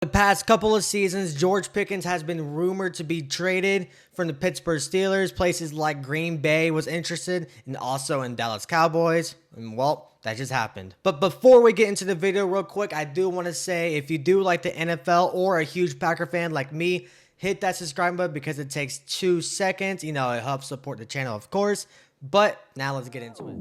The past couple of seasons, George Pickens has been rumored to be traded from the Pittsburgh Steelers. Places like Green Bay was interested, and also in Dallas Cowboys. And well, that just happened. But before we get into the video real quick, I do want to say if you do like the NFL or a huge Packer fan like me, hit that subscribe button because it takes 2 seconds. You know, it helps support the channel, of course. But now let's get into it.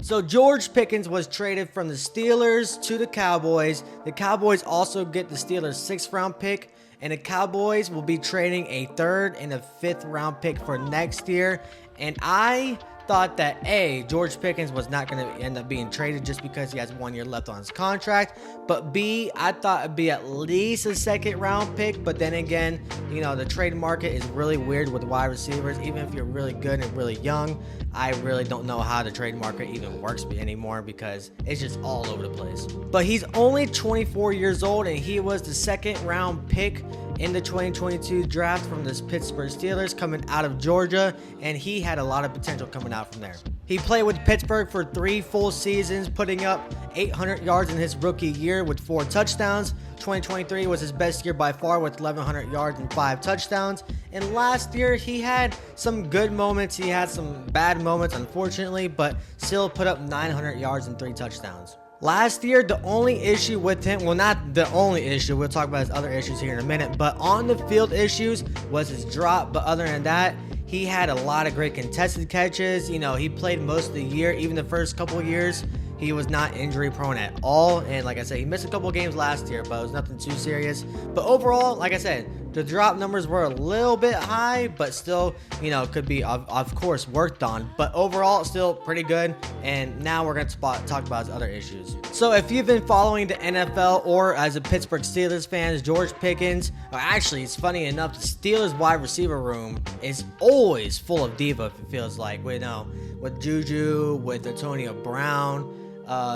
So George Pickens was traded from the Steelers to the Cowboys. The Cowboys also get the Steelers' 6th round pick, and the Cowboys will be trading a 3rd and a 5th round pick for next year. And I thought that George Pickens was not going to end up being traded just because he has 1 year left on his contract, but B, I thought it'd be at least a 2nd round pick. But then again, you know, the trade market is really weird with wide receivers. Even if you're really good and really young, I really don't know how the trade market even works anymore because it's just all over the place. But he's only 24 years old, and he was the 2nd round pick in the 2022 draft from the Pittsburgh Steelers, coming out of Georgia, and he had a lot of potential coming out from there. He played with Pittsburgh for 3 full seasons, putting up 800 yards in his rookie year with 4 touchdowns. 2023 was his best year by far with 1,100 yards and 5 touchdowns. And last year, he had some good moments. He had some bad moments, unfortunately, but still put up 900 yards and 3 touchdowns. Last year, the only issue with him, well, not the only issue, we'll talk about his other issues here in a minute, but on the field issues was his drop. But other than that, he had a lot of great contested catches. You know, he played most of the year, even the first couple of years. He was not injury prone at all. And like I said, he missed a couple of games last year, but it was nothing too serious. But overall, like I said, the drop numbers were a little bit high, but still, you know, could be, of course, worked on. But overall, still pretty good. And now we're going to talk about his other issues. So if you've been following the NFL or as a Pittsburgh Steelers fan, George Pickens, or actually, it's funny enough, the Steelers wide receiver room is always full of diva, it feels like. You know, with Juju, with Antonio Brown,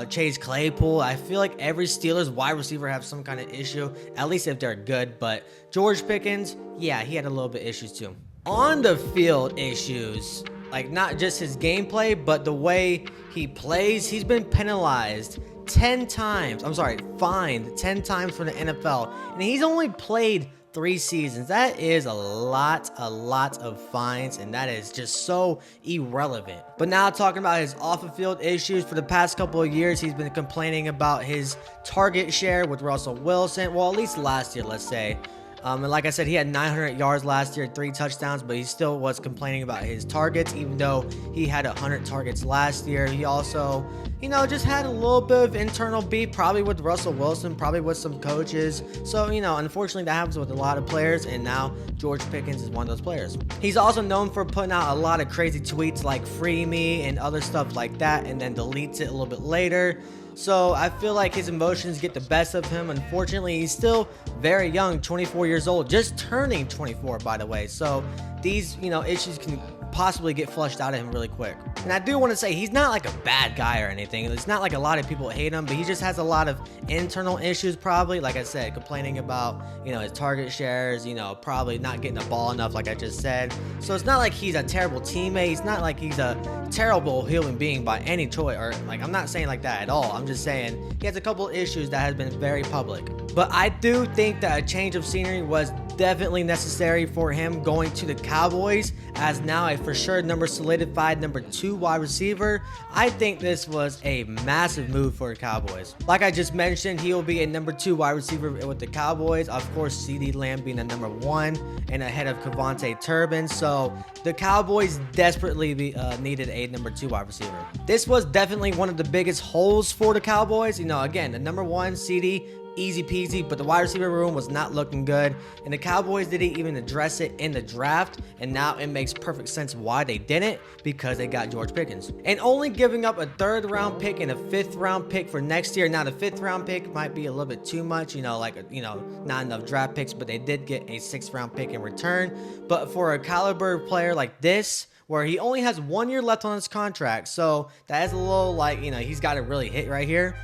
Chase Claypool. I feel like every Steelers wide receiver have some kind of issue, at least if they're good. But George Pickens, yeah, he had a little bit issues too. On the field issues, like not just his gameplay, but the way he plays, he's been penalized 10 times. I'm sorry, fined 10 times for the NFL, and he's only played 3 seasons. That is a lot of fines, and that is just so irrelevant. But now talking about his off-the-field issues, for the past couple of years, he's been complaining about his target share with Russell Wilson. Well, at least last year, let's say. And like I said, he had 900 yards last year, 3 touchdowns, but he still was complaining about his targets, even though he had 100 targets last year. He also, you know, just had a little bit of internal beef, probably with Russell Wilson, probably with some coaches. So, you know, unfortunately, that happens with a lot of players, and now George Pickens is one of those players. He's also known for putting out a lot of crazy tweets like "free me" and other stuff like that, and then deletes it a little bit later. So I feel like his emotions get the best of him. Unfortunately, he's still very young, 24 years old, just turning 24, by the way. So these, you know, issues can possibly get flushed out of him really quick. And I do want to say he's not like a bad guy or anything. It's not like a lot of people hate him, but he just has a lot of internal issues, probably. Like I said, complaining about, you know, his target shares, you know, probably not getting the ball enough, like I just said. So it's not like he's a terrible teammate. It's not like he's a terrible human being by any choice, or like, I'm not saying like that at all. I'm just saying he has a couple issues that has been very public. But I do think that a change of scenery was definitely necessary for him going to the Cowboys, as now a for sure solidified number 2 wide receiver. I think this was a massive move for the Cowboys. Like I just mentioned, he will be a number 2 wide receiver with the Cowboys. Of course, CeeDee Lamb being a number 1 and ahead of Kevontae Turbin. So the Cowboys desperately needed a number 2 wide receiver. This was definitely one of the biggest holes for the Cowboys. You know, again, the number 1 CeeDee, easy peasy, but the wide receiver room was not looking good, and the Cowboys didn't even address it in the draft, and now it makes perfect sense why they didn't, because they got George Pickens. And only giving up a 3rd round pick and a 5th round pick for next year. Now the 5th round pick might be a little bit too much, you know, like, you know, not enough draft picks, but they did get a 6th round pick in return. But for a caliber player like this, where he only has 1 year left on his contract, so that is a little like, you know, he's got to really hit right here.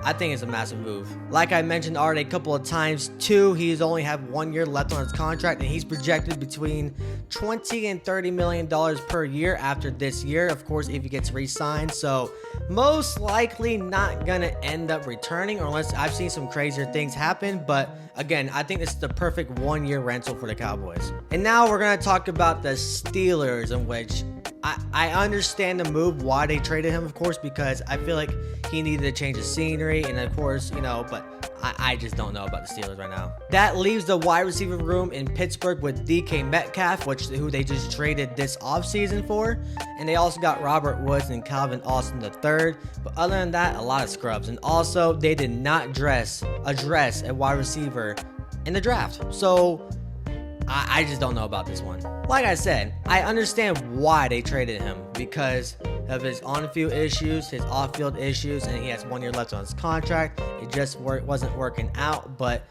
I think it's a massive move. Like I mentioned already a couple of times too, he's only have 1 year left on his contract, and he's projected between $20 and $30 million per year after this year, of course, if he gets re-signed. So most likely not gonna end up returning, or unless I've seen some crazier things happen. But again, I think this is the perfect 1 year rental for the Cowboys. And now we're gonna talk about the Steelers, in which I understand the move, why they traded him, of course, because I feel like he needed a change of scenery, and of course, you know, but I just don't know about the Steelers right now. That leaves the wide receiver room in Pittsburgh with DK Metcalf, who they just traded this offseason for, and they also got Robert Woods and Calvin Austin III, but other than that, a lot of scrubs. And also, they did not address a wide receiver in the draft, so I just don't know about this one. Like I said, I understand why they traded him, because of his on-field issues, his off-field issues, and he has 1 year left on his contract. It just wasn't working out. But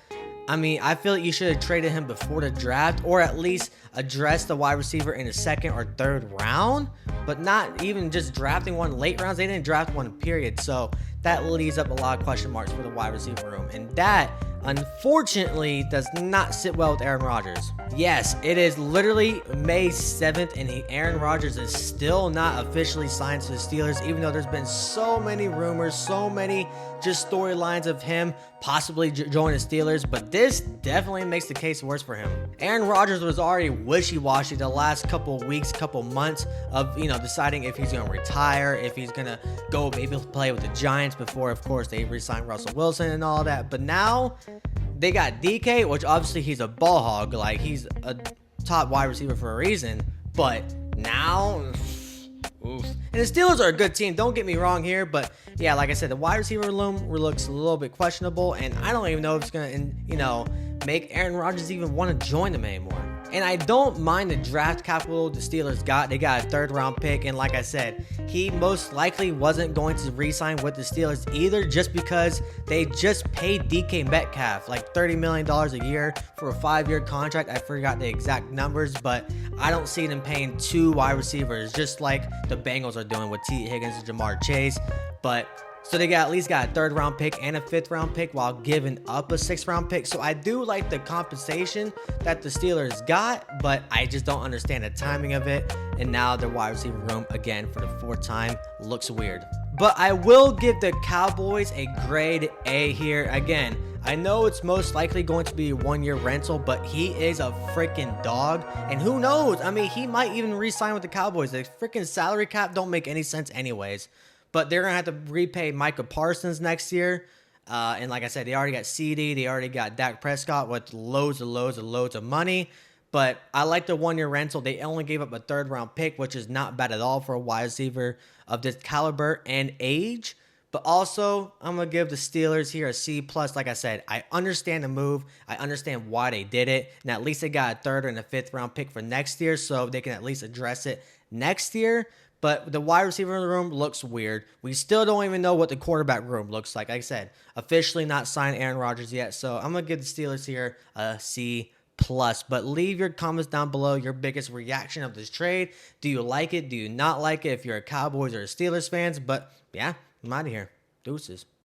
I mean, I feel like you should have traded him before the draft, or at least address the wide receiver in the second or third round, but not even just drafting one late rounds. They didn't draft one, period. So that leaves up a lot of question marks for the wide receiver room, and that unfortunately does not sit well with Aaron Rodgers. Yes, it is literally May 7th, and Aaron Rodgers is still not officially signed to the Steelers, even though there's been so many rumors, so many just storylines of him possibly joining the Steelers, but this definitely makes the case worse for him. Aaron Rodgers was already wishy-washy the last couple weeks, couple months of, you know, deciding if he's going to retire, if he's going to go maybe play with the Giants before, of course, they re-signed Russell Wilson and all that. But now they got DK, which obviously he's a ball hog, like he's a top wide receiver for a reason, but now, oof. And the Steelers are a good team, don't get me wrong here, but yeah, like I said, the wide receiver room looks a little bit questionable, and I don't even know if it's gonna, you know, make Aaron Rodgers even want to join them anymore. And I don't mind the draft capital the Steelers got. They got a 3rd round pick, and like I said, he most likely wasn't going to re-sign with the Steelers either, just because they just paid DK Metcalf like $30 million a year for a 5-year contract. I forgot the exact numbers, but I don't see them paying 2 wide receivers, just like the Bengals are doing with T. Higgins and Jamar Chase. But so they at least got a 3rd round pick and a 5th round pick while giving up a 6th round pick. So I do like the compensation that the Steelers got, but I just don't understand the timing of it. And now their wide receiver room, again, for the 4th time, looks weird. But I will give the Cowboys a grade A here. Again, I know it's most likely going to be a 1 year rental, but he is a freaking dog. And who knows? I mean, he might even re-sign with the Cowboys. The freaking salary cap don't make any sense anyways. But they're going to have to repay Micah Parsons next year. And like I said, they already got CD. They already got Dak Prescott with loads of money. But I like the 1 year rental. They only gave up a 3rd round pick, which is not bad at all for a wide receiver of this caliber and age. But also, I'm going to give the Steelers here a C+. Like I said, I understand the move. I understand why they did it. And at least they got a 3rd and a 5th round pick for next year, so they can at least address it next year. But the wide receiver room looks weird. We still don't even know what the quarterback room looks like. Like I said, officially not signed Aaron Rodgers yet. So I'm going to give the Steelers here a C+. But leave your comments down below, your biggest reaction of this trade. Do you like it? Do you not like it? If you're a Cowboys or a Steelers fans. But yeah, I'm out of here. Deuces.